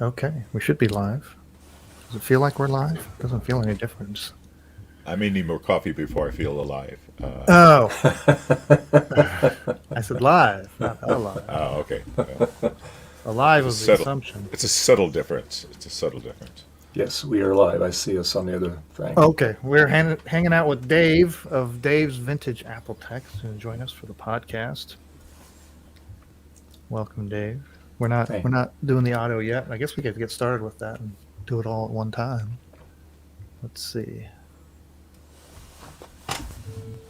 Okay, we should be live. Does it feel like we're live? It doesn't feel any different. I may need more coffee before I feel alive. Oh, I said live, not alive. Oh, okay. Well, Alive it's a was the subtle. assumption. It's a subtle difference. It's a subtle difference. Yes, we are live. I see us on the other thing. Okay, we're hanging out with Dave of Dave's Vintage Apple Tech to join us for the podcast. Welcome, Dave. We're Hey. not doing the audio yet. I guess we get to get started with that and do it all at one time. Let's see.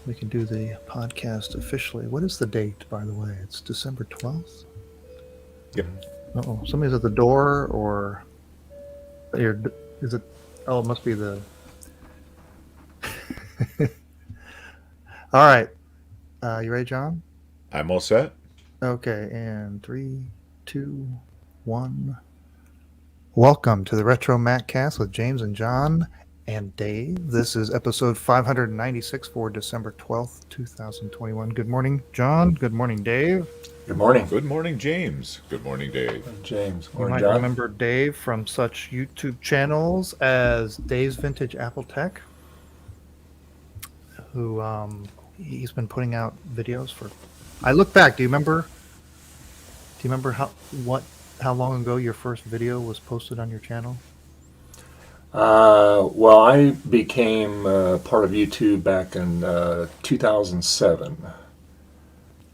We can do the podcast officially. What is the date, by the way? It's December 12th? Yep. Uh-oh. Somebody's at the door, or is it? Oh, it must be the. All right. You ready, John? I'm all set. Okay, and 3, 2, 1. Welcome to the RetroMacCast with James and John and Dave. This is episode 596 for December 12th, 2021. Good morning, John. Good morning, Dave. Good morning, Good morning, James. Good morning, Dave. James. You Morning, might John. remember Dave from such YouTube channels as Dave's Vintage Apple Tech, who he's been putting out videos for. I look back. Do you remember how long ago your first video was posted on your channel? Well, I became part of YouTube back in 2007.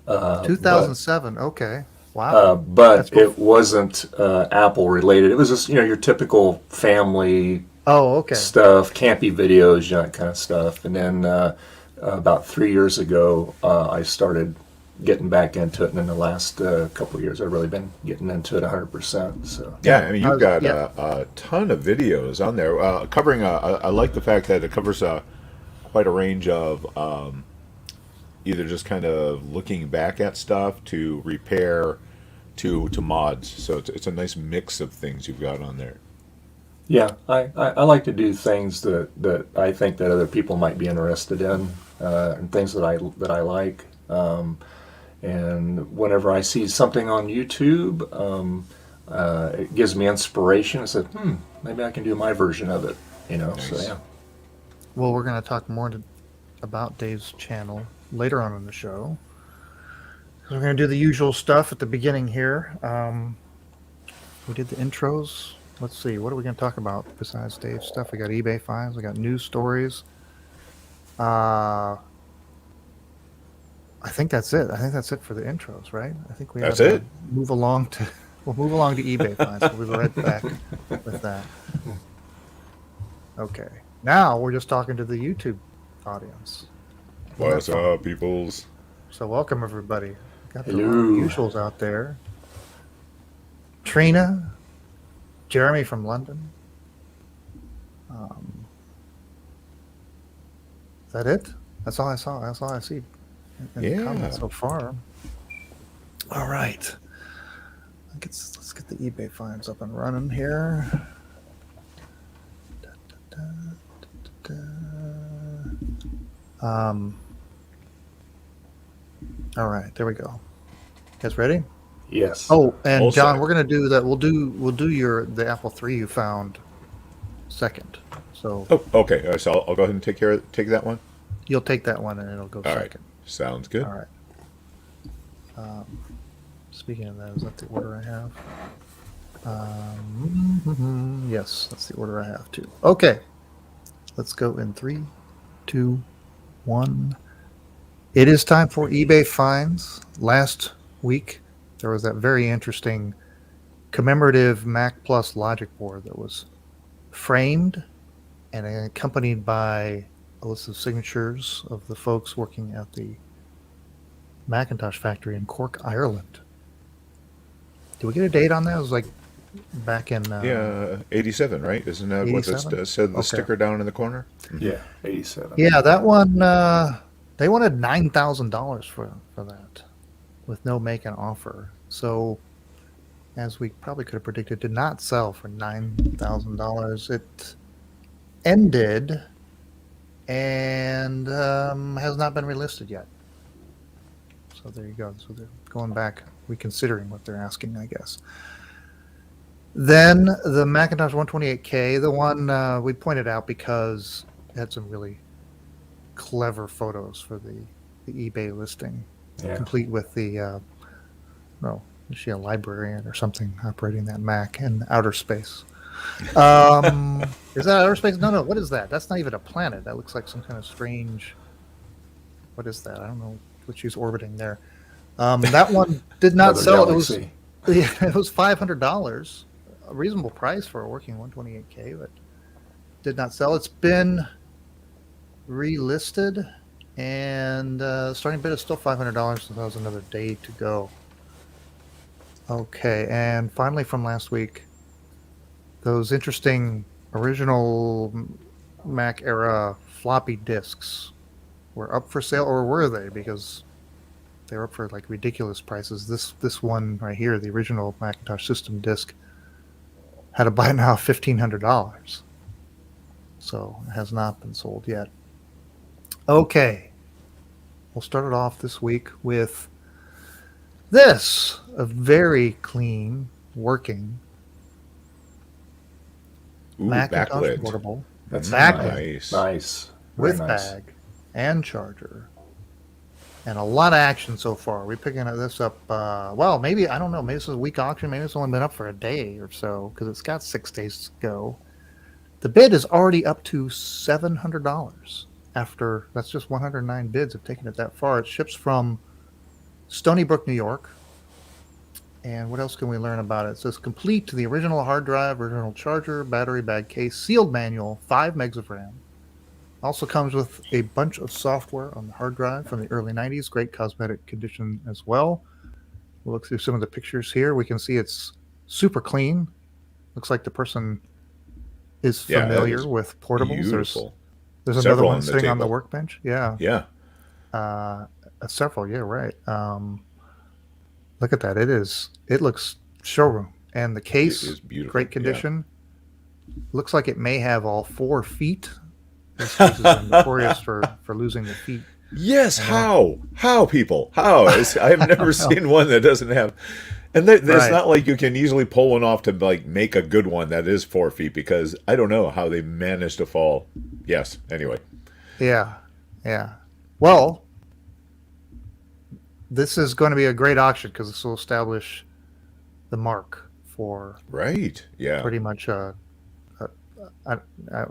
2007. Okay. Wow. But That's it wasn't Apple related. It was just your typical family Oh, okay. stuff, campy videos, that kind of stuff. And then about 3 years ago, I started getting back into it. And in the last couple of years, I've really been getting into it 100%. So Yeah, I mean, you've got yeah. a ton of videos on there covering. I like the fact that it covers quite a range of either just kind of looking back at stuff to repair to mods. So it's a nice mix of things you've got on there. yeah, I like to do things that I think that other people might be interested in, and things that I like. And whenever I see something on YouTube, it gives me inspiration. I said, maybe I can do my version of it. So Nice. yeah. Well, we're going to talk more about Dave's channel later on in the show. We're going to do the usual stuff at the beginning here. We did the intros. Let's see. What are we going to talk about besides Dave's stuff? We got eBay finds. We got news stories. I think that's it. I think that's it for the intros, right? I think we That's have to it. move along to. We'll move along to eBay finds. We'll be right back with that. Okay. Now we're just talking to the YouTube audience. What's up, peoples? So welcome everybody. Got the Hello. usuals out there. Trina, Jeremy from London. Is that it? That's all I saw. That's all I see in the Yeah. comments so far. All right. Let's get the eBay finds up and running here. All right, there we go. You guys ready? Yes. Oh, and All John, set. we're gonna do that. We'll do the Apple III you found second. So Oh, okay. So I'll go ahead and take that one. you'll take that one, and it'll go All right. second. Sounds good. All right. Speaking of that, is that the order I have? Yes, that's the order I have too. Okay, let's go in 3, 2, 1. It is time for eBay finds. Last week, there was that very interesting commemorative Mac Plus logic board that was framed and accompanied by a list of signatures of the folks working at the Macintosh factory in Cork, Ireland. Did we get a date on that? It was like back in Yeah, 87, right? Isn't that what 87? it said? The Okay. sticker down in the corner. Yeah. 87. Yeah, that one. They wanted $9,000 for that, with no make an offer. So, as we probably could have predicted, did not sell for $9,000. It ended and has not been relisted yet. So there you go. So they're going back, reconsidering what they're asking, I guess. Then the Macintosh 128K, the one we pointed out because it had some really clever photos for the eBay listing, Yeah. complete with well, is she a librarian or something operating that Mac in outer space? Is that outer space? No. What is that? That's not even a planet. That looks like some kind of strange. What is that? I don't know what she's orbiting there. That one did not Another sell. galaxy. It was $500, a reasonable price for a working 128K, but did not sell. It's been relisted, and starting bid is still $500. So that was another day to go. Okay, and finally from last week, those interesting original Mac era floppy disks were up for sale, or were they? Because they were up for like ridiculous prices. This one right here, the original Macintosh system disk, had a buy now of $1,500. So it has not been sold yet. Okay, we'll start it off this week with this, a very clean working Ooh, Macintosh backlit. portable That's backlit Nice. Nice. Very with nice. bag and charger, and a lot of action so far. We're picking this up. Well, maybe I don't know. Maybe this is a week auction. Maybe it's only been up for a day or so because it's got 6 days to go. The bid is already up to $700. After that's just 109 bids have taken it that far. It ships from Stony Brook, New York. And what else can we learn about it? It says complete to the original hard drive, original charger, battery, bag case, sealed manual, 5 megs of RAM. Also comes with a bunch of software on the hard drive from the early 90s. Great cosmetic condition as well. We'll look through some of the pictures here. We can see it's super clean. Looks like the person is Yeah, that familiar is with portables. Beautiful. There's another Several one on the sitting on the table. workbench. Yeah. Yeah. Several. Yeah, right. Look at that. It looks showroom. And the case, It is beautiful. great Yeah. condition. Looks like it may have all 4 feet. This case is notorious for losing the feet. Yes. How people? How? I have never seen one that doesn't have. And it's Right. not like you can easily pull one off to like make a good one that is 4 feet, because I don't know how they managed to fall. Yes. Anyway. Yeah. Well, this is going to be a great auction because this will establish the mark for Right. Yeah. pretty much I don't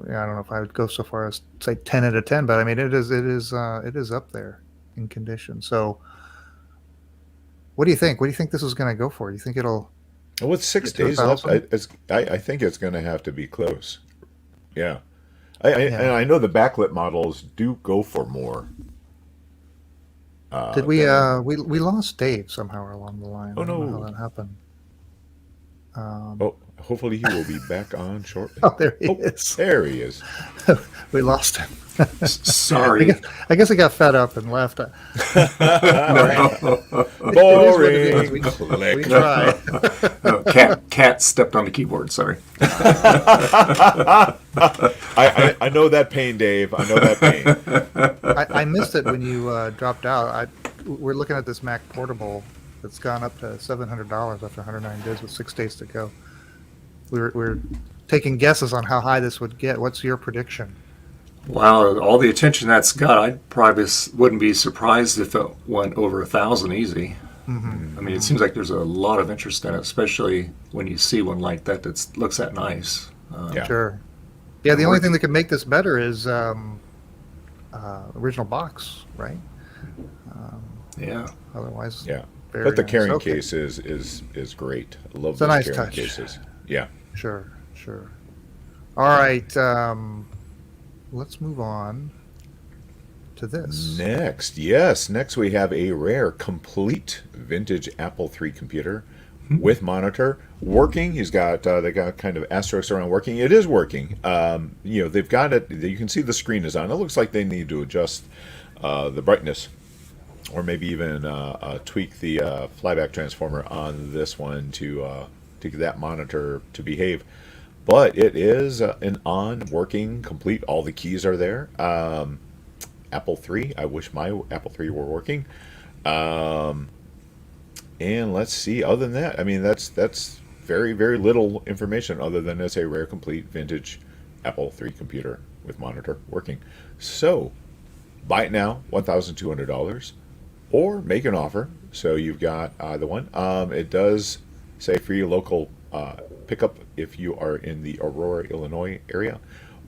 know if I would go so far as say 10 out of 10, but I mean it is up there in condition. So what do you think? What do you think this is going to go for? Do you think it'll With 6 get to days left, 1,000? I think it's going to have to be close. Yeah. And I know the backlit models do go for more. Did we we lost Dave somehow along the line? Oh, I don't know no. how that happened. Oh, hopefully he will be back on shortly. Oh, there he Oh, is. there he is. We lost him. Sorry. I guess he got fed up and left. Boring. We Click. tried. No, cat stepped on the keyboard. Sorry. I know that pain, Dave. I know that pain. I missed it when you dropped out. We're looking at this Mac Portable that's gone up to $700 after 109 bids with 6 days to go. We're taking guesses on how high this would get. What's your prediction? Wow, all the attention that's got, I probably wouldn't be surprised if it went over 1,000 easy. Mm-hmm. I mean, it seems like there's a lot of interest in it, especially when you see one like that that looks that nice. Yeah. Sure. Yeah, the only thing that could make this better is original box, right? Yeah. Otherwise, Yeah. very But the nice. carrying Okay. case is great. I love It's a those nice carrying touch. cases. Yeah. Sure. All right. Let's move on to this. Next we have a rare complete vintage Apple III computer with monitor working. He's got they got kind of asterisks around working. It is working. They've got it. You can see the screen is on. It looks like they need to adjust the brightness, or maybe even tweak the flyback transformer on this one to get that monitor to behave. But it is an on, working, complete. All the keys are there. Apple III. I wish my Apple III were working. And let's see. Other than that, I mean, that's very, very little information other than it's a rare, complete, vintage Apple III computer with monitor working. So, buy it now, $1,200, or make an offer. So you've got either one. It does say free local pickup if you are in the Aurora, Illinois area,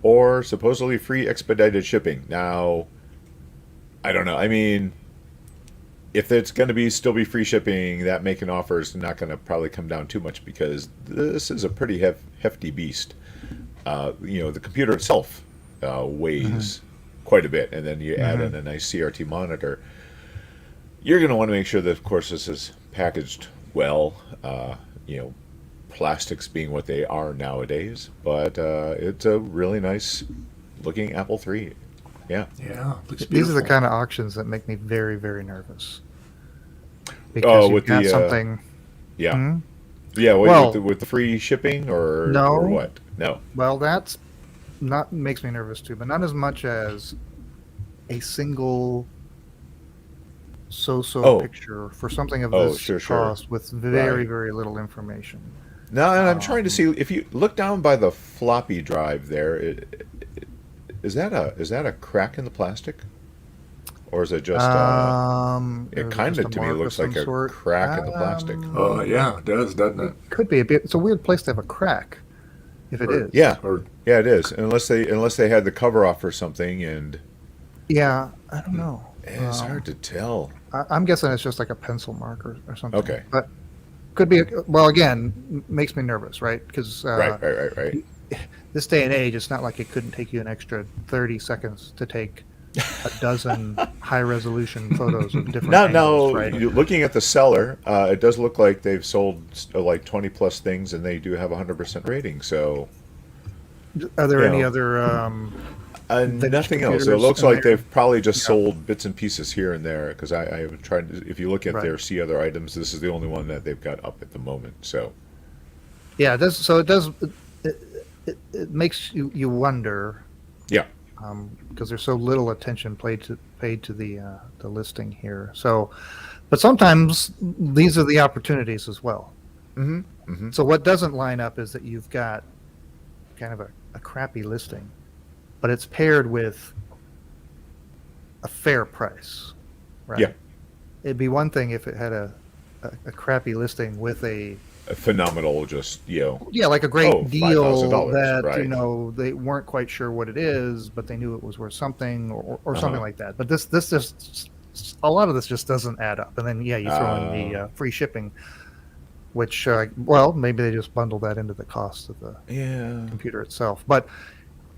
or supposedly free expedited shipping. Now, I don't know. I mean, if it's going to still be free shipping, that make an offer is not going to probably come down too much because this is a pretty hefty beast. The computer itself weighs quite a bit, and then you add in a nice CRT monitor. You're going to want to make sure that, of course, this is packaged well. Plastics being what they are nowadays, but it's a really nice looking Apple III. Yeah. Yeah. Looks These are the beautiful. kind of auctions that make me very, very nervous. Because you've with got the something. yeah. Hmm? Yeah, Well- with the free shipping or No. or what? No. Well, that's not makes me nervous too, but not as much as a single Oh. picture for something of Oh, this sure. cost with very, Right. very little information. No, and I'm trying to see if you look down by the floppy drive there. Is that a crack in the plastic, or is it just? It Is kind just of a to me mark of looks like some a sort? crack in the plastic. Oh, yeah, it does, doesn't it? Could be a bit. It's a weird place to have a crack, if it is. Yeah, Or yeah, it is. Unless they had the cover off or something, and Yeah, I don't know. it's hard to tell. I'm guessing it's just like a pencil mark or something. Okay. But could be. Well, again, makes me nervous, right? Because Right. this day and age, it's not like it couldn't take you an extra 30 seconds to take a dozen high-resolution photos of different Now, angles, right? looking at the seller, it does look like they've sold like 20 plus things, and they do have a 100% rating. So Are there any know. other? Vintage nothing else. It computers looks in like there? they've probably just Yeah. sold bits and pieces here and there. Because I have tried. If you look at Right. their see other items, this is the only one that they've got up at the moment. So Yeah, it does. So it does. It makes you wonder yeah, because there's so little attention paid to the listing here. So, but sometimes these are the opportunities as well. mm-hmm. So what doesn't line up is that you've got kind of a crappy listing, but it's paired with a fair price, right? Yeah. It'd be one thing if it had a crappy listing with a phenomenal. Just like a great Oh, deal $5,000, that right. they weren't quite sure what it is, but they knew it was worth something or something Uh-huh. like that. But this just a lot of this just doesn't add up. And then you throw in the free shipping, which maybe they just bundle that into the cost of the yeah. computer itself. But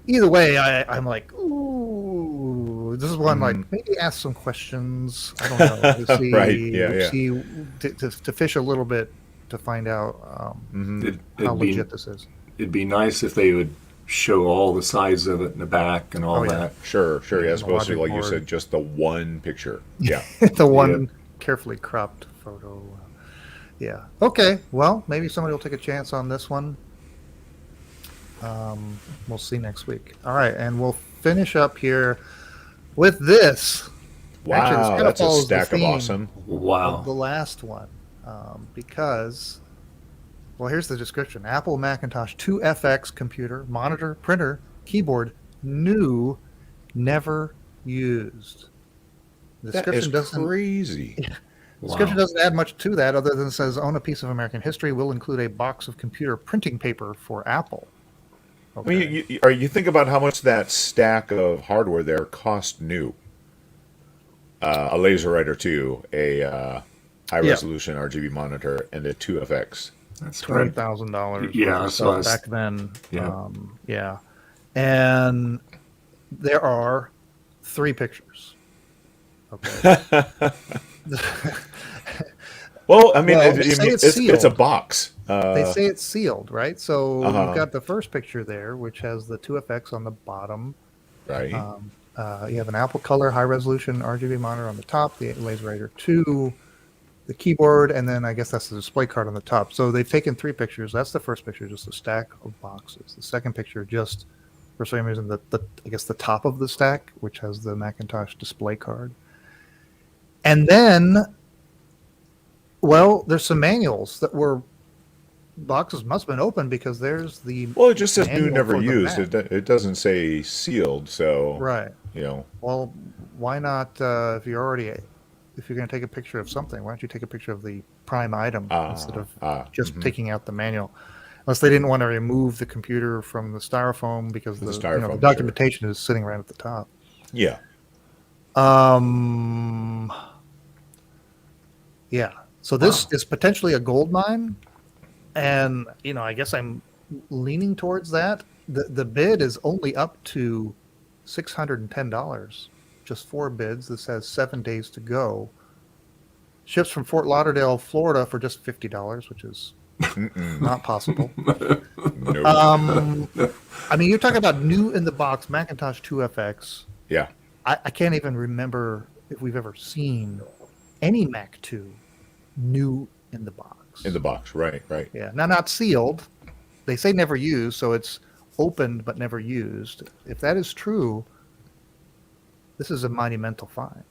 either way, I'm like, ooh, this is one like maybe ask some questions. I don't know to see, Right, yeah. see to fish a little bit to find out Mm-hmm. how legit this is. it'd be nice if they would show all the size of it in the back and all Oh, yeah. that. Sure. Yeah, the as opposed to, logic like you board. said, just the one picture. Yeah. The one carefully cropped photo. Yeah. Okay. Well, maybe somebody will take a chance on this one. We'll see next week. All right, and we'll finish up here with this. Actually, this Wow, kinda that's a follows the stack of theme awesome. Wow. of the last one, because, well, here's the description: Apple Macintosh 2FX computer, monitor, printer, keyboard, new, never used. The That is description doesn't. crazy. The description doesn't add much to that other than it says, own a piece of American history, will include a box of computer printing paper for Apple. I Okay. mean, you think about how much that stack of hardware there cost new. A laser writer 2, a high resolution RGB monitor, and a 2FX. That's right. $200,000 Yeah, worth of so stuff it's- back then. Yeah. Yeah. And there are 3 pictures. Okay. Well, I mean, Well, they say it's it's a sealed. box. They say it's sealed, right? So Uh-huh. you've got the first picture there, which has the 2FX on the bottom. Right. You have an Apple Color high resolution RGB monitor on the top, the Laser Writer 2, the keyboard, and then I guess that's the display card on the top. So they've taken 3 pictures. That's the first picture, just a stack of boxes. The second picture, just for some reason, I guess the top of the stack, which has the Macintosh display card. And then, well, there's some manuals that were boxes must have been open because there's the Well, it just says new, manual never for the used. Mac. It doesn't say sealed, so Right. you know. Well, why not? If you're going to take a picture of something, why don't you take a picture of the prime item instead of just taking out the manual? Unless they didn't want to remove the computer from the styrofoam because The the styrofoam, documentation is sitting right at the top. Yeah. Yeah. So this is potentially a gold mine, and I guess I'm leaning towards that. The bid is only up to $610. Just 4 bids. This has 7 days to go. Ships from Fort Lauderdale, Florida, for just $50, which is not possible. Nope. I mean, you're talking about new in the box Macintosh 2FX. Yeah. I can't even remember if we've ever seen any Mac 2 new in the box. In the box, right. Yeah. Now, not sealed. They say never used, so it's opened but never used. If that is true, this is a monumental find.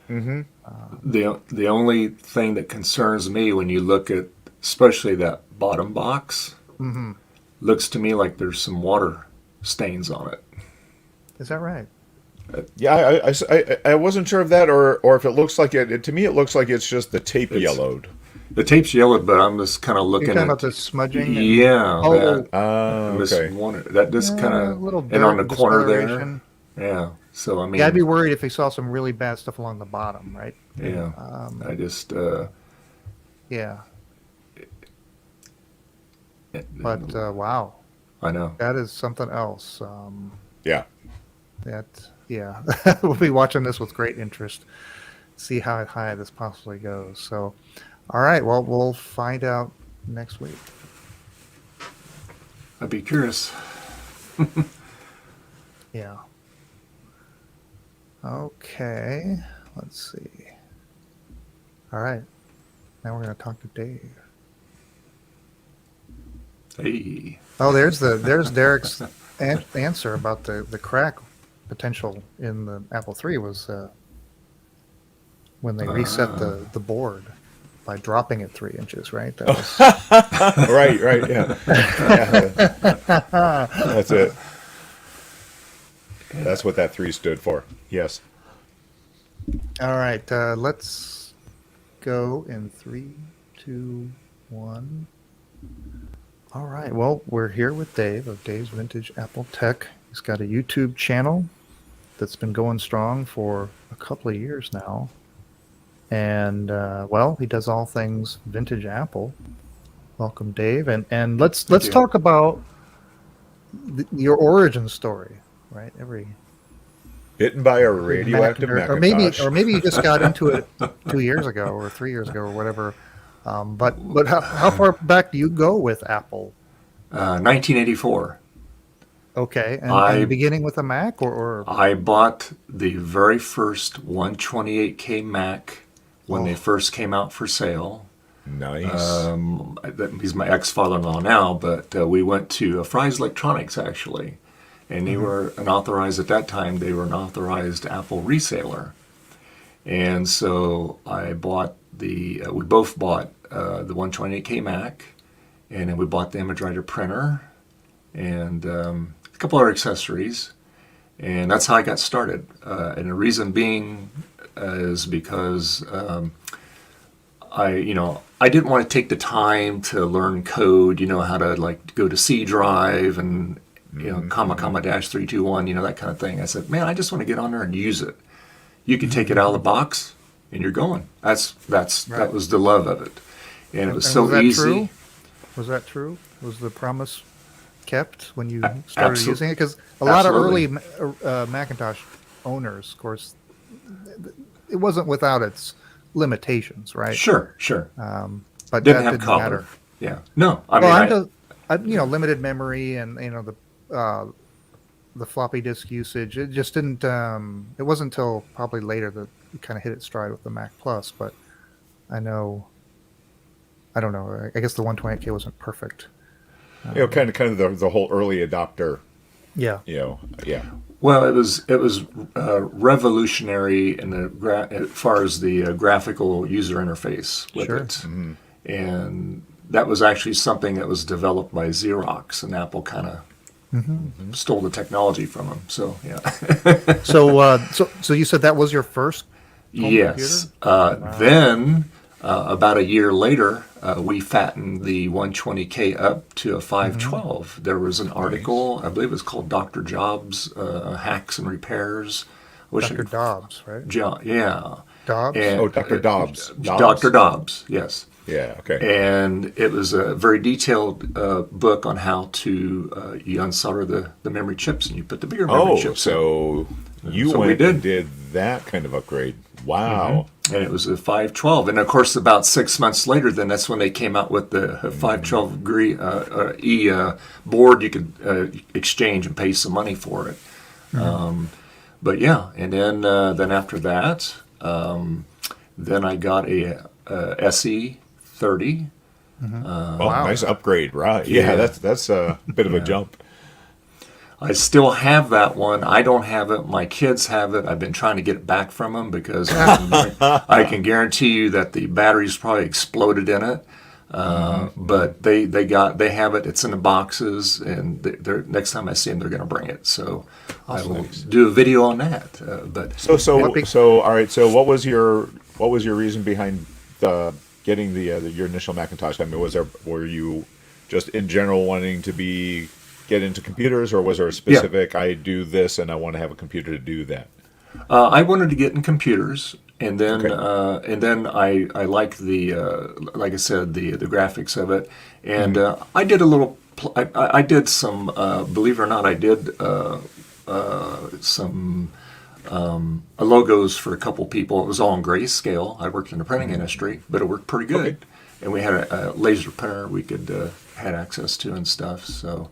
The only thing that concerns me when you look at, especially that bottom box, looks to me like there's some water stains on it. Is that right? Yeah, I wasn't sure of that, or if it looks like it. To me, it looks like it's just the tape yellowed. The tape's yellowed, but I'm just kind of looking You're talking at about the smudging? Yeah, that, Oh, okay. that just kind A of little and on the dirt corner there. discoloration. Yeah, so I mean, Yeah, I'd be worried if he saw some really bad stuff along the bottom, right? yeah, I just Yeah. But wow, I know. that is something else. Yeah. Yeah, we'll be watching this with great interest. See how high this possibly goes. So, all right. Well, we'll find out next week. I'd be curious. Yeah. Okay. Let's see. All right. Now we're going to talk to Dave. Hey, Oh, there's Derek's answer about the crack potential in the Apple III was when they reset the board by dropping it 3 inches, right? That was, Right, yeah. Yeah. That's it. That's what that 3 stood for. Yes. all right. Let's go in 3, 2, 1. All right. Well, we're here with Dave of Dave's Vintage Apple Tech. He's got a YouTube channel that's been going strong for a couple of years now. And, well, he does all things vintage Apple. Welcome, Dave. And let's talk about your origin story, right? Bitten by a radioactive or Macintosh. maybe you just got into it 2 years ago or 3 years ago or whatever. But how far back do you go with Apple? 1984. Okay, and beginning with a Mac or I bought the very first 128K Mac when they first came out for sale. Nice. He's my ex-father-in-law now, but we went to Fry's Electronics actually, and they were an authorized at that time. They were an authorized Apple reseller, and so I bought we both bought the 128K Mac, and then we bought the image writer printer, and a couple other accessories, and that's how I got started. And the reason being is because I didn't want to take the time to learn code, how to like go to C drive and comma -321, that kind of thing. I said, man, I just want to get on there and use it. You can take it out of the box and you're going. That was the love of it, and it was so easy. True? Was that true? Was the promise kept when you started using it? Because a lot of early Macintosh owners, of course, it wasn't without its limitations, right? Sure. But Didn't that have didn't color. matter. Yeah. No. Limited memory and the floppy disk usage. It just didn't. It wasn't until probably later that it kind of hit its stride with the Mac Plus. But I don't know. I guess the 128K wasn't perfect. Kind of the whole early adopter. Yeah. Yeah. Well, it was revolutionary as far as the graphical user interface with Sure. it, and that was actually something that was developed by Xerox, and Apple kind of stole the technology from them. So yeah. So you said that was your first home Yes. computer? Then, about a year later, we fattened the 120K up to a 512. There was an article, I believe it was called Dr. Jobs, Hacks and Repairs. Dr. Dobbs, right? Yeah. Dobbs? And, Dr. Dobbs. Dr. Dobbs, yes. Yeah, okay. And it was a very detailed book on how to you unsolder the memory chips and you put the bigger memory chips in. So you So we went did. and did that kind of upgrade. Wow. And it was a 512. And of course, about 6 months later, then that's when they came out with the 512 E board you could exchange and pay some money for it. But yeah, and then after that, then I got a SE 30. Nice upgrade, right? Yeah, Yeah. that's a bit of a jump. I still have that one. I don't have it. My kids have it. I've been trying to get it back from them because I can guarantee you that the batteries probably exploded in it. But they have it. It's in the boxes, and they're next time I see them, they're going to bring it. So I will do a video on that. But So all right. So what was your reason behind getting your initial Macintosh? I mean, were you just in general wanting to get into computers, or was there a specific I do this and I want to have a computer to do that? I wanted to get in computers, and then Okay. I liked the like I said the graphics of it, and I did a little. I did some. Believe it or not, I did some logos for a couple people. It was all in grayscale. I worked in the printing industry, but it worked pretty good. Okay. And we had a laser printer we could had access to and stuff. So,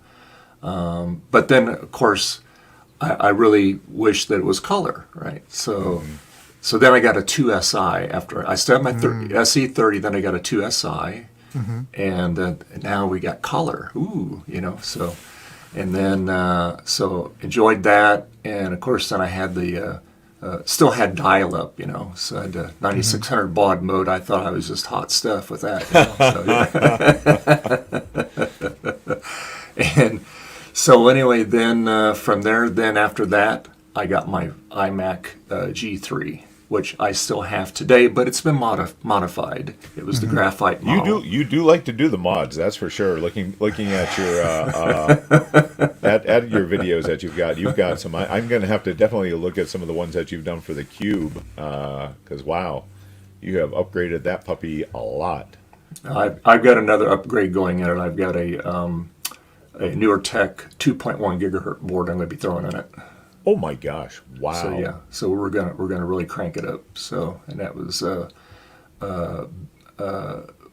but then of course, I really wish that it was color, right? So, so then I got a 2SI after I still had my SE30. Then I got a 2SI, and now we got color. Ooh, so. And then, so enjoyed that, and of course, then I had still had dial-up, so I had the 9600 baud mode. I thought I was just hot stuff with that, So, yeah. And so anyway, then from there, then after that, I got my Imac G3, which I still have today, but it's been modified. It was the graphite model. You do like to do the mods, that's for sure. Looking at your at your videos that you've got some. I'm going to have to definitely look at some of the ones that you've done for the Cube, because wow, you have upgraded that puppy a lot. I've got another upgrade going in it. I've got a newer tech 2.1 gigahertz board I'm going to be throwing in it. Oh my gosh! Wow. So yeah, so we're gonna really crank it up. So, and that was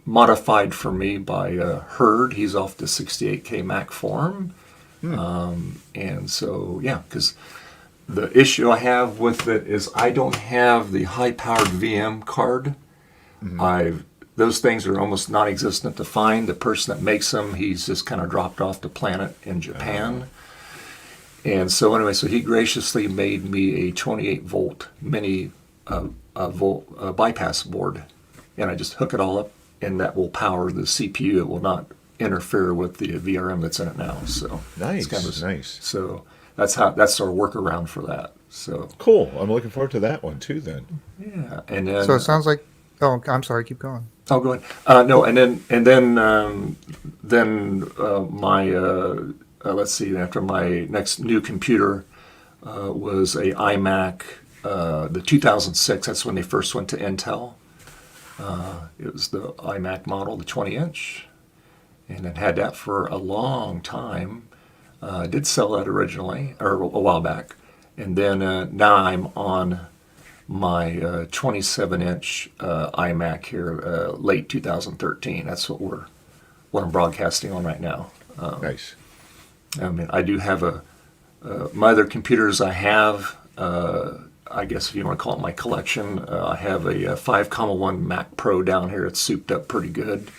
modified for me by Hurd. He's off the 68K Mac Forum, and so yeah, because the issue I have with it is I don't have the high-powered VM card. Those things are almost non-existent to find. The person that makes them, he's just kind of dropped off the planet in Japan. And so anyway, so he graciously made me a 28 volt mini volt bypass board, and I just hook it all up, and that will power the CPU. It will not interfere with the VRM that's in it now. So Nice, it's kind of, nice. So that's our workaround for that. So Cool. I'm looking forward to that one too. Then. yeah, and then So it sounds like. Oh, I'm sorry. Keep going. oh, go ahead. No, and then my. Let's see, after my next new computer was a iMac, the 2006, that's when they first went to Intel. It was the iMac model, the 20-inch, and it had that for a long time. I did sell that originally, or a while back. And then now I'm on my 27-inch iMac here, late 2013. That's what I'm broadcasting on right now. Nice. I mean, I do have my other computers I have, I guess if you want to call it my collection, I have a 5,1 Mac Pro down here. It's souped up pretty good.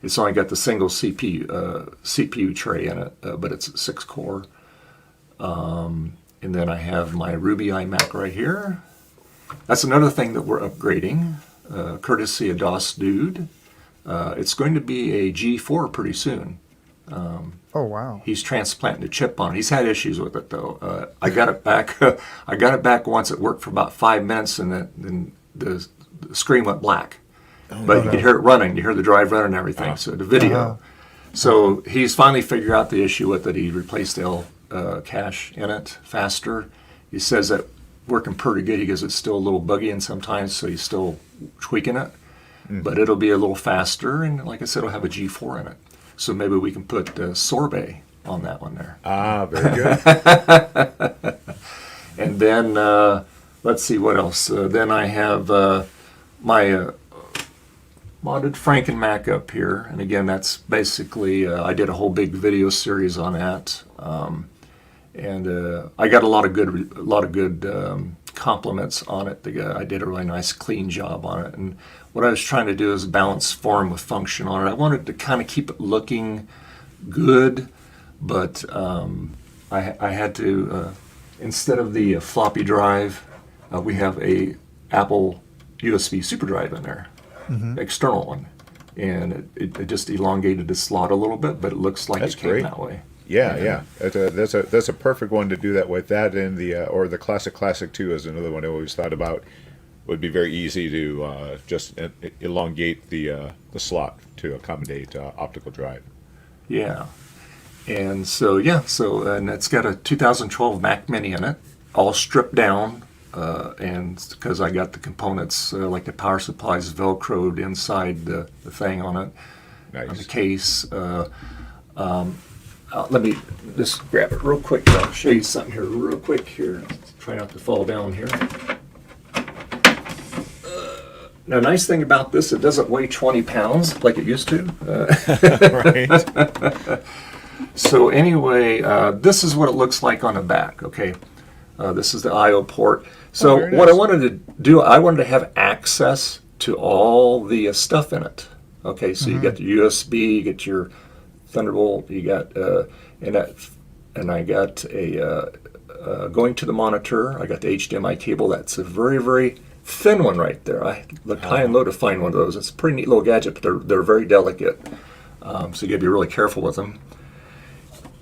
It's only got the single CPU tray in it, but it's 6-core. And then I have my Ruby iMac right here. That's another thing that we're upgrading, courtesy of DOS Dude. It's going to be a G4 pretty soon. Oh, wow. He's transplanting a chip on it. He's had issues with it though. I got it back. I got it back once. It worked for about 5 minutes, and then the screen went black. But you could hear it running. You hear the drive running and everything. So the video. So he's finally figured out the issue with it. He replaced the cache in it faster. He says that working pretty good. He goes, it's still a little buggy and sometimes, so he's still tweaking it. But it'll be a little faster, and like I said, it'll have a G4 in it. So maybe we can put sorbet on that one there. Ah, very good. And then, let's see what else. Then I have my modded Franken-Mac up here. And again, that's basically, I did a whole big video series on that. And I got a lot of good compliments on it. I did a really nice, clean job on it. And what I was trying to do is balance form with function on it. I wanted to kind of keep it looking good, but I had to, instead of the floppy drive, we have a Apple USB super drive in there, external one. And it just elongated the slot a little bit, but it looks like That's it came great. that way. Yeah. That's a perfect one to do that with. That and the Classic 2 is another one I always thought about. Would be very easy to just elongate the slot to accommodate optical drive. Yeah. And so, and it's got a 2012 Mac Mini in it, all stripped down, and because I got the components, like the power supplies Velcroed inside the thing on it, on the Nice. case. Let me just grab it real quick. I'll show you something here real quick here. Try not to fall down here. Now, nice thing about this, it doesn't weigh 20 pounds like it used to. Right. So anyway, this is what it looks like on the back, okay? This is the I/O port. So very what I nice. wanted to do, I wanted to have access to all the stuff in it. Okay, so you got the USB, you get your Thunderbolt, you got, and I got a, going to the monitor, I got the HDMI cable. That's a very, very thin one right there. I looked high and low to find one of those. It's a pretty neat little gadget, but they're very delicate. So you gotta be really careful with them.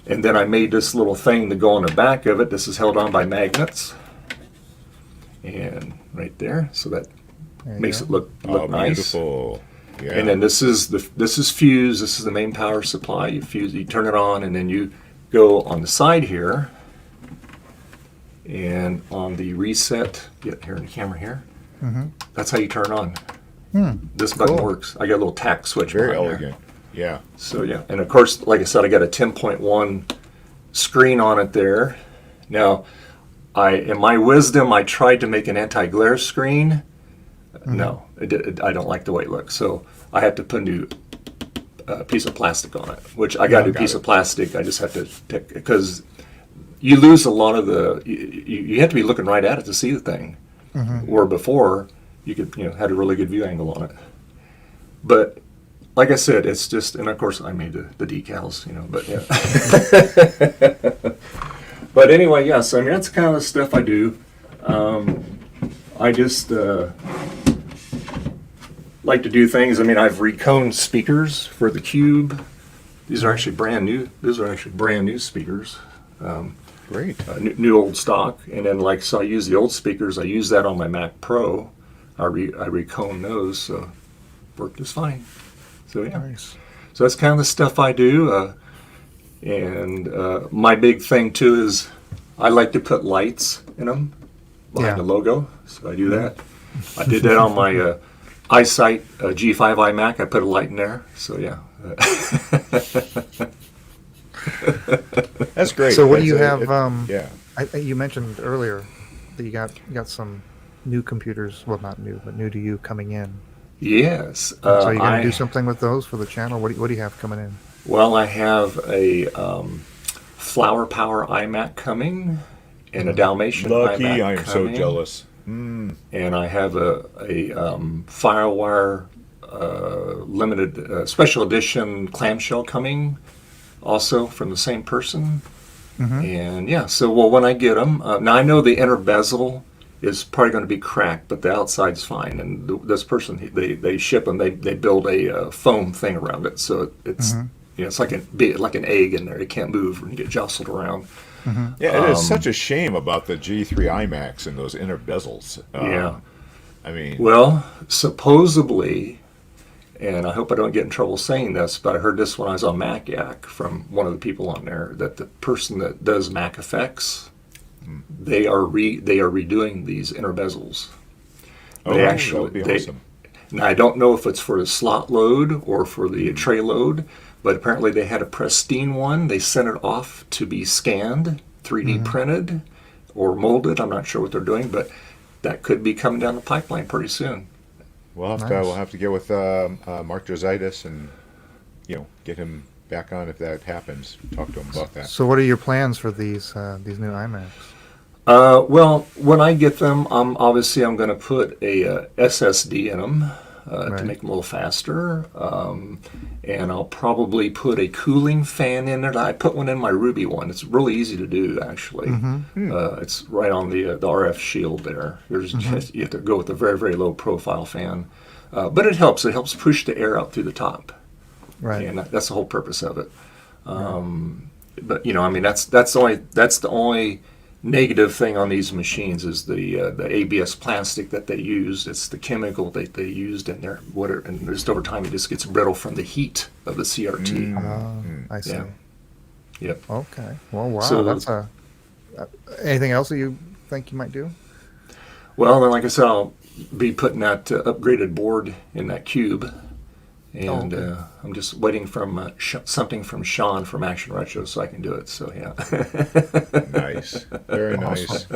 And then I made this little thing to go on the back of it. This is held on by magnets. And right there, so that There you makes go. it look Oh, nice. beautiful. Yeah. And then this is fuse. This is the main power supply. You fuse, you turn it on, and then you go on the side here, and on the reset. Get here in the camera here. That's how you turn on. This button Cool. works. I got a little tack switch. Very behind there. elegant. Yeah. So yeah, and of course, like I said, I got a 10.1 screen on it there. Now, in my wisdom, I tried to make an anti-glare screen. No, I don't like the way it looks. So I had to put a new piece of plastic on it, which I got a new piece of plastic. I just have to take, because you lose a lot of the. You have to be looking right at it to see the thing. Where before you could, had a really good view angle on it. But like I said, it's just, and of course I made the decals, but yeah. But anyway, yes, I mean, that's kind of the stuff I do. I just like to do things. I mean, I've reconed speakers for the Cube. These are actually brand new. These are actually brand new speakers. Great. New old stock. And then, so I use the old speakers. I use that on my Mac Pro. I recone those, so worked just fine. So yeah. Nice. So that's kind of the stuff I do. And my big thing too is I like to put lights in them behind the logo. So I do that. I did that on my iSight G5 iMac. I put a light in there. So yeah. That's great. So what do you That's have? yeah. You mentioned earlier that you got some new computers. Well, not new, but new to you coming in. Yes. So you're going to do something with those for the channel? What do you have coming in? Well, I have a Flower Power iMac coming and a Dalmatian Lucky, iMac I am so coming. jealous. And I have a Firewire limited special edition clamshell coming, also from the same person. And yeah, so when I get them, now I know the inner bezel is probably going to be cracked, but the outside's fine. And this person, they ship them. They build a foam thing around it, so it's it's like an egg in there. It can't move and get jostled around. Yeah, it is such a shame about the G3 iMacs and those inner bezels. Yeah. I mean, Well, supposedly, and I hope I don't get in trouble saying this, but I heard this when I was on MacYak from one of the people on there, that the person that does Mac Effects, they are redoing these inner bezels. that would be awesome. Now, I don't know if it's for the slot load or for the tray load, but apparently they had a pristine one. They sent it off to be scanned, 3D printed, or molded. I'm not sure what they're doing, but that could be coming down the pipeline pretty soon. We'll have to get with Mark Jositis and get him back on if that happens. Talk to him about that. So what are your plans for these new iMacs? Well, when I get them, I'm going to put a SSD in them to make them a little faster, and I'll probably put a cooling fan in it. I put one in my Ruby one. It's really easy to do, actually. It's right on the RF shield there. You have to go with a very, very low profile fan, but it helps. It helps push the air out through the top, Right. and that's the whole purpose of it. But that's the only negative thing on these machines is the ABS plastic that they used. It's the chemical that they used in there. And just over time, it just gets brittle from the heat of the CRT. I see. Yeah. Yep. Okay. Well, wow. So That's anything else that you think you might do? Well, then, like I said, I'll be putting that upgraded board in that cube. And I'm just waiting from something from Sean from Action Retro so I can do it. So, yeah. Nice. Very nice.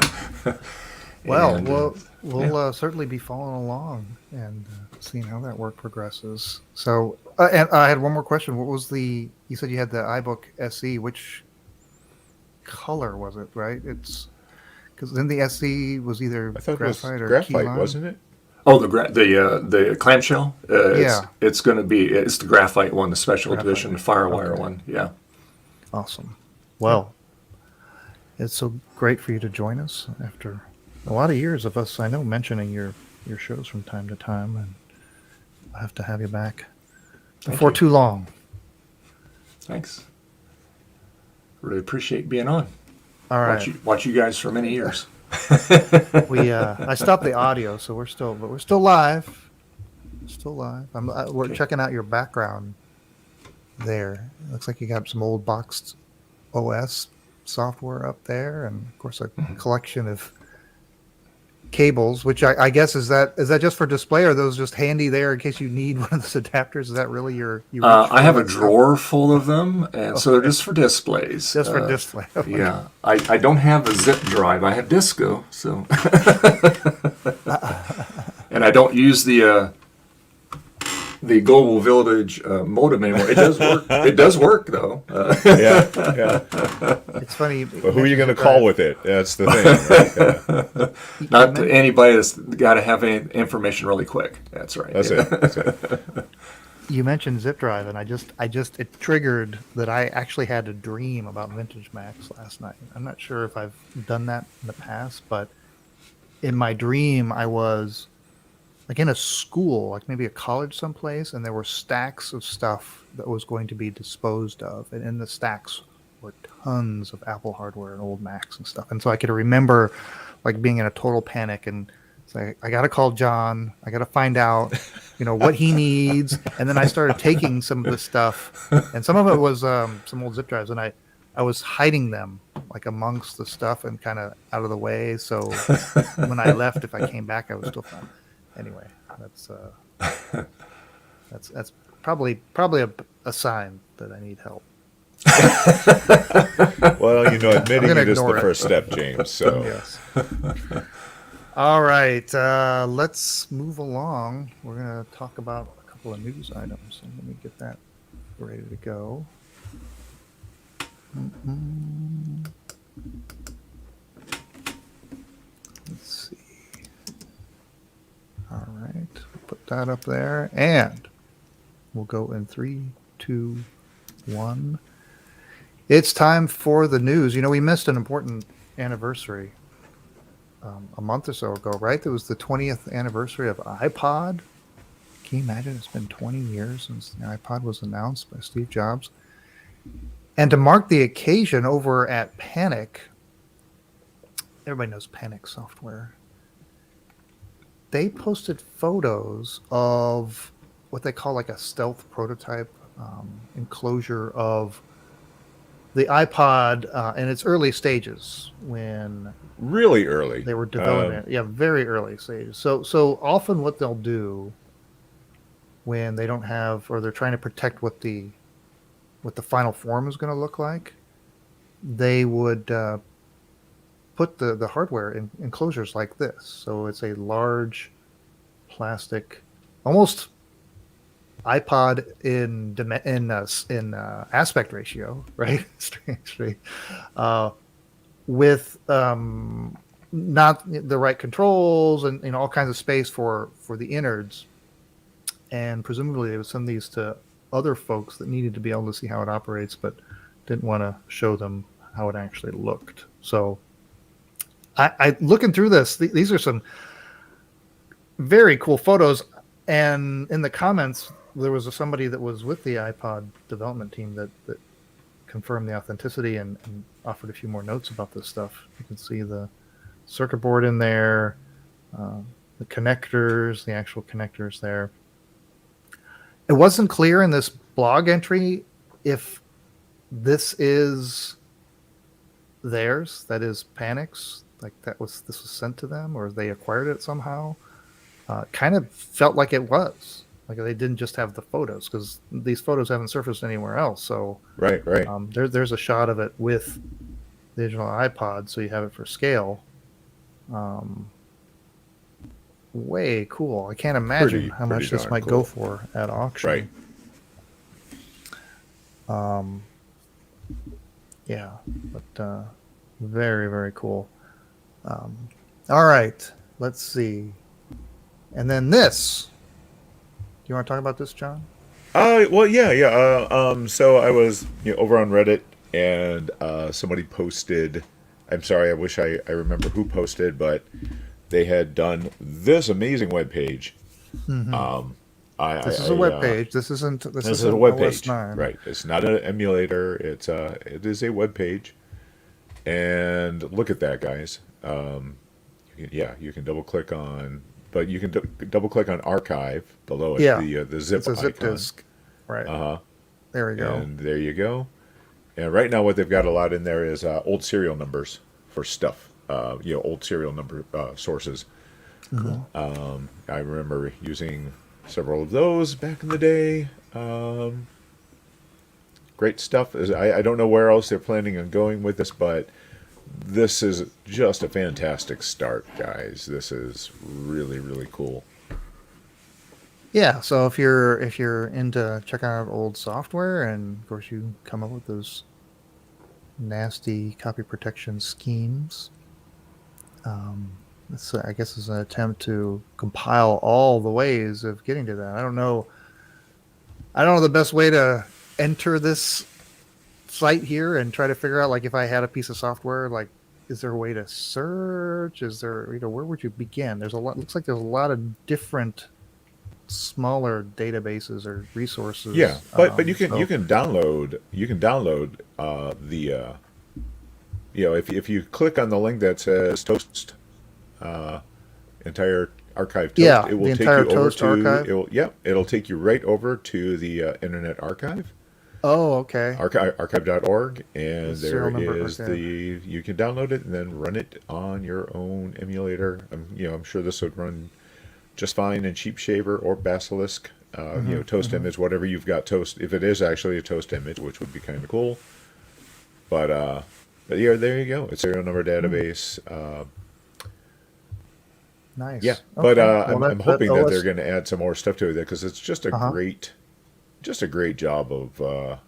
Well, we'll certainly be following along and seeing how that work progresses. So, and I had one more question. What was you said you had the iBook SE. Which color was it, right? Because then the SE was either I thought it was graphite or graphite, key lime. wasn't it? Oh, the clamshell. Yeah. It's going to be the graphite one, the special edition, the Firewire one. Yeah. Awesome. Well, it's so great for you to join us after a lot of years of us, I know, mentioning your shows from time to time, and I'll have to have you back before too long. Thanks. Really appreciate being on. All right. Watch you guys for many years. I stopped the audio, so we're still live. Still live. We're checking out your background there. It looks like you got some old boxed OS software up there, and of course a collection of cables, which I guess is that just for display, or are those just handy there in case you need one of those adapters? Is that really your I have a drawer full of them, and so they're just for displays. Just for display. Yeah. I don't have a zip drive. I have Disco, so and I don't use the Global Village modem anymore. It does work. It does work though. Yeah. It's funny. But who are you going to call with it? That's the thing. Right? Yeah. Not anybody that's got to have any information really quick. That's right. That's it. You mentioned zip drive, and it triggered that I actually had a dream about vintage Macs last night. I'm not sure if I've done that in the past, but in my dream, I was like in a school, like maybe a college someplace, and there were stacks of stuff that was going to be disposed of. And in the stacks were tons of Apple hardware and old Macs and stuff. And so I could remember like being in a total panic and say, I got to call John. I got to find out, what he needs. And then I started taking some of the stuff, and some of it was some old zip drives, and I was hiding them like amongst the stuff and kind of out of the way. So when I left, if I came back, I was still fine. Anyway, that's probably a sign that I need help. Well, admitting it is the ignore it. first step, James. So Yes. All right, let's move along. We're going to talk about a couple of news items. So let me get that ready to go. Let's see. All right, put that up there, and we'll go in 3, 2, 1. It's time for the news. We missed an important anniversary a month or so ago, right? There was the 20th anniversary of iPod. Can you imagine? It's been 20 years since the iPod was announced by Steve Jobs. And to mark the occasion over at Panic, everybody knows Panic software, they posted photos of what they call like a stealth prototype enclosure of the iPod in its early stages when Really early. they were developing it. Yeah, very early stages. So often what they'll do when they don't have, or they're trying to protect what the final form is going to look like, they would put the hardware in enclosures like this. So it's a large plastic, almost iPod in aspect ratio, right? Strangely, with not the right controls and all kinds of space for the innards. And presumably they would send these to other folks that needed to be able to see how it operates, but didn't want to show them how it actually looked. So I looking through this, these are some very cool photos. And in the comments, there was somebody that was with the iPod development team that confirmed the authenticity and offered a few more notes about this stuff. You can see the circuit board in there, the connectors, the actual connectors there. It wasn't clear in this blog entry if this is theirs, that is Panic's, like this was sent to them, or they acquired it somehow. Kind of felt like it was. Like they didn't just have the photos, because these photos haven't surfaced anywhere else. So Right. there's a shot of it with the original iPod, so you have it for scale. Way cool. I can't imagine how much this darn might cool. go for at auction. Right. Yeah, but very, very cool. All right, let's see. And then this. Do you want to talk about this, John? Well, yeah. So I was over on Reddit, and somebody posted. I'm sorry, I wish I remember who posted, but they had done this amazing web page. Mm-hmm. This is a web page. This isn't. This This is isn't a web OS page, 9. right? It's not an emulator. It is a web page, and look at that, guys. You can double click on, but you can double click on archive below it. Yeah, The zip it's a zip icon. disk. Right. Uh huh. There we go. And there you go. And right now, what they've got a lot in there is old serial numbers for stuff. Old serial number sources. Cool. I remember using several of those back in the day. Great stuff. I don't know where else they're planning on going with this, but this is just a fantastic start, guys. This is really, really cool. Yeah, so if you're into checking out old software, and of course you come up with those nasty copy protection schemes, this I guess is an attempt to compile all the ways of getting to that. I don't know the best way to enter this site here and try to figure out, like, if I had a piece of software, like, is there a way to search? Is there, where would you begin? There's a lot. Looks like there's a lot of different smaller databases or resources. Yeah, but you can download if you click on the link that says Toast entire archive Toast, Yeah, it will the take entire you over Toast to archive? it'll take you right over to the Internet Archive. Oh, okay. Archive.org, and serial there number is archive. you can download it and then run it on your own emulator. I'm sure this would run just fine in Cheap Shaver or Basilisk, Toast image, whatever you've got Toast. If it is actually a Toast image, which would be kind of cool. But yeah, there you go. It's serial number database. Nice. Yeah, Okay. but I'm hoping that they're going to add some more stuff to it because it's just a great job of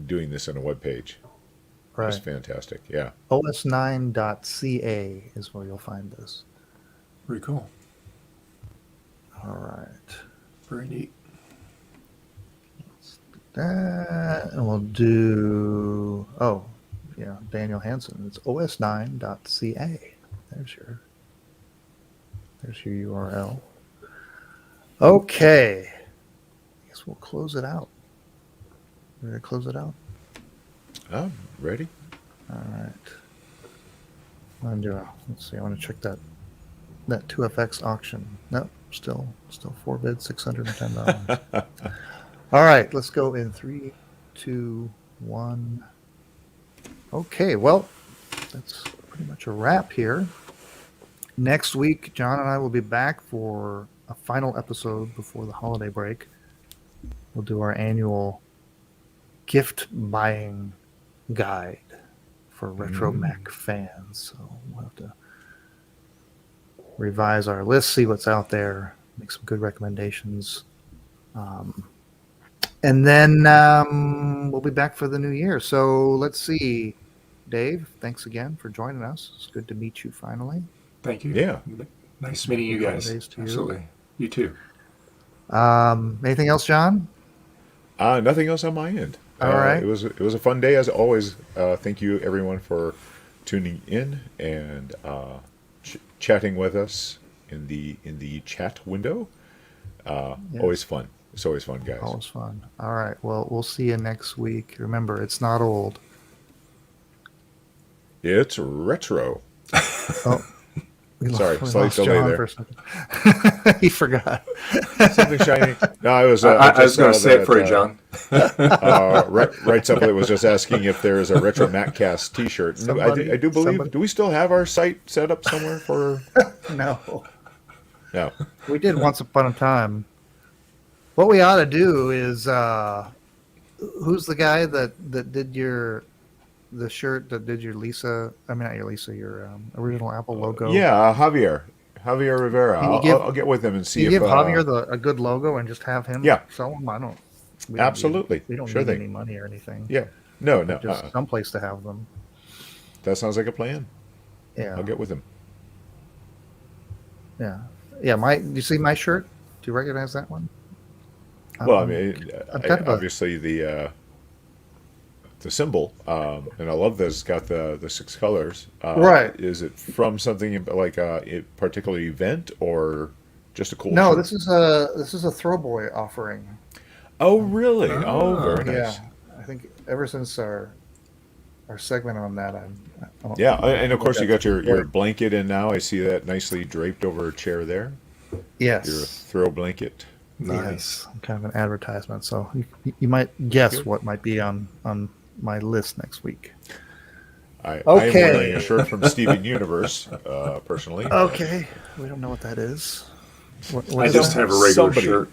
doing this in a web page. Right. It's fantastic. Yeah. os9.ca is where you'll find this. Pretty cool. All right. Very neat. That, and we'll do, Daniel Hansen. It's os9.ca. There's your There's your URL. Okay. I guess we'll close it out. Ready to close it out? Oh, ready? All right. Let's see. I want to check that 2FX auction. Nope. Still 4 bids, $610. All right. Let's go in 3, 2, 1. Okay. Well, that's pretty much a wrap here. Next week, John and I will be back for a final episode before the holiday break. We'll do our annual gift buying guide for RetroMac fans. So we'll have to revise our list, see what's out there, make some good recommendations. And then we'll be back for the new year. So let's see. Dave, thanks again for joining us. It's good to meet you finally. Thank you. Yeah. Nice meeting you guys. Holidays to you. Absolutely. You too. Anything else, John? Nothing else on my end. All right. It was a fun day as always. Thank you everyone for tuning in and chatting with us in the chat window. Yes. Always fun. It's always fun, guys. Always fun. All right. Well, we'll see you next week. Remember, it's not old. It's retro. Oh, Sorry, we slight lost delay John there. for a second. He forgot. Something shiny. No, I was. I was going to say it for you, John. Right Supplement was just asking if there is a RetroMacCast T-shirt. I do believe. somebody- Do we still have our site set up somewhere for? No. No. We did once upon a time. What we ought to do is, who's the guy that did the shirt that did your Lisa? I mean, not your Lisa, your original Apple logo. Yeah, Javier Rivera. Can you give- I'll get with him and see You if give Javier a good logo and just have him Yeah. sell them. Absolutely. We don't Sure need thing. any money or anything. Yeah. No. Just someplace to have them. That sounds like a plan. Yeah. I'll get with him. Yeah. Do you see my shirt? Do you recognize that one? Well, I mean, I'm kind of obviously the symbol, and I love that it's got the 6 colors. Right. Is it from something like a particular event or just a cool? No, shirt? this is a Throwboy offering. Oh, really? Oh, very nice. Yeah, I think ever since our segment on that, Yeah, and of course you got your Right. blanket in now. I see that nicely draped over a chair there. Yes. Your throw blanket. Nice. Yes, kind of an advertisement. So you might guess what might be on my list next week. I am Okay. wearing a shirt from Steven Universe, personally. Okay, we don't know what that is. What I is just that? have a regular Somebody- shirt.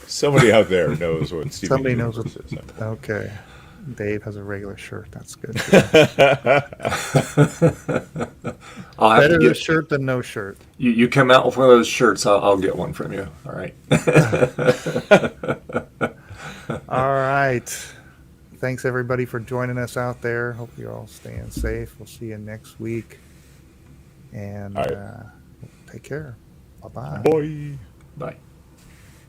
Somebody out there knows what Steven Somebody knows Universe what. is. Okay, Dave has a regular shirt. That's good. I'll have Better to a get shirt than no shirt. you come out with one of those shirts. I'll get one from you. All right. All right. Thanks everybody for joining us out there. Hope you're all staying safe. We'll see you next week. And All right. take care. Bye-bye. Boy. Bye.